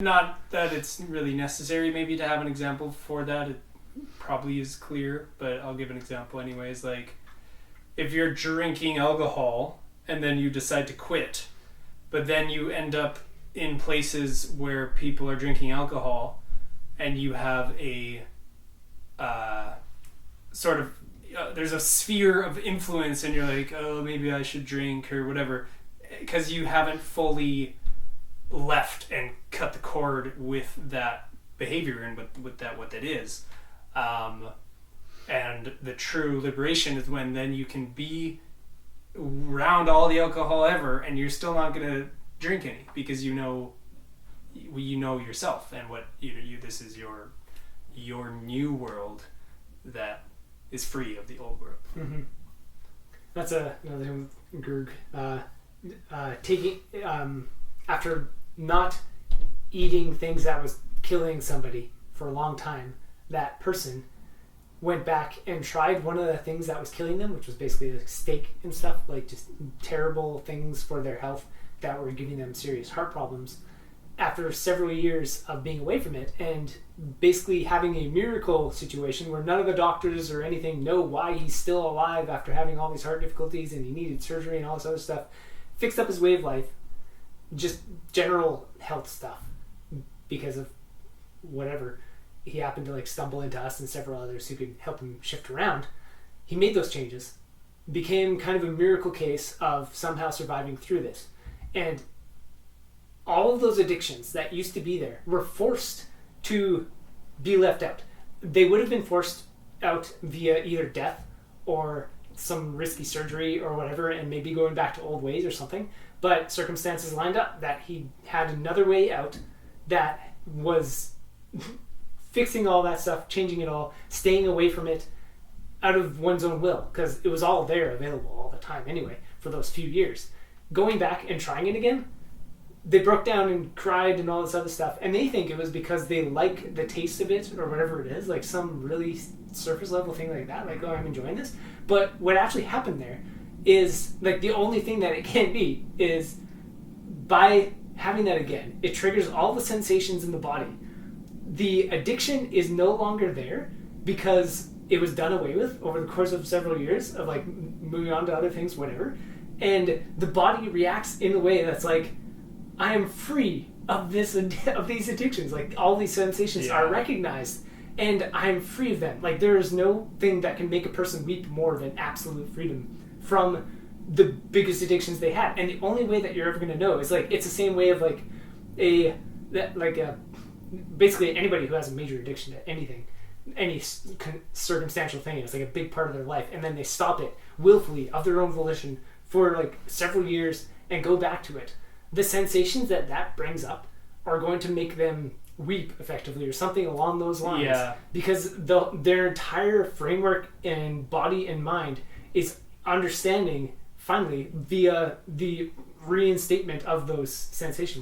Not that it's really necessary maybe to have an example for that. It probably is clear, but I'll give an example anyways. Like, if you're drinking alcohol and then you decide to quit, but then you end up in places where people are drinking alcohol and you have a sort of there's a sphere of influence and you're like, oh, maybe I should drink or whatever, because you haven't fully left and cut the cord with that behavior and with that what that is. And the true liberation is when then you can be around all the alcohol ever and you're still not going to drink any, because you know yourself and what you this is your new world that is free of the old world. Mm-hmm. That's another thing with Gerg. Taking after not eating things that was killing somebody for a long time, that person went back and tried one of the things that was killing them, which was basically like steak and stuff, like just terrible things for their health that were giving them serious heart problems. After several years of being away from it and basically having a miracle situation where none of the doctors or anything know why he's still alive after having all these heart difficulties and he needed surgery and all this other stuff, fixed up his way of life, just general health stuff because of whatever. He happened to like stumble into us and several others who could help him shift around. He made those changes, became kind of a miracle case of somehow surviving through this. And all of those addictions that used to be there were forced to be left out. They would have been forced out via either death or some risky surgery or whatever, and maybe going back to old ways or something. But circumstances lined up that he had another way out that was fixing all that stuff, changing it all, staying away from it out of one's own will, because it was all there available all the time anyway for those few years. Going back and trying it again, they broke down and cried and all this other stuff, and they think it was because they like the taste of it or whatever it is, like some really surface level thing like that, like, oh, I'm enjoying this. But what actually happened there is, like, the only thing that it can be is by having that again, it triggers all the sensations in the body. The addiction is no longer there because it was done away with over the course of several years of like moving on to other things, whatever, and the body reacts in a way that's like, I am free of these addictions. Like, all these sensations are recognized, and I am free of them. Like, there is no thing that can make a person weep more than absolute freedom from the biggest addictions they had. And the only way that you're ever going to know is, like, it's the same way of like basically anybody who has a major addiction to anything, any circumstantial thing, it's like a big part of their life, and then they stop it willfully of their own volition for like several years and go back to it. The sensations that brings up are going to make them weep effectively or something along those lines, because their entire framework and body and mind is understanding finally via the reinstatement of those sensations.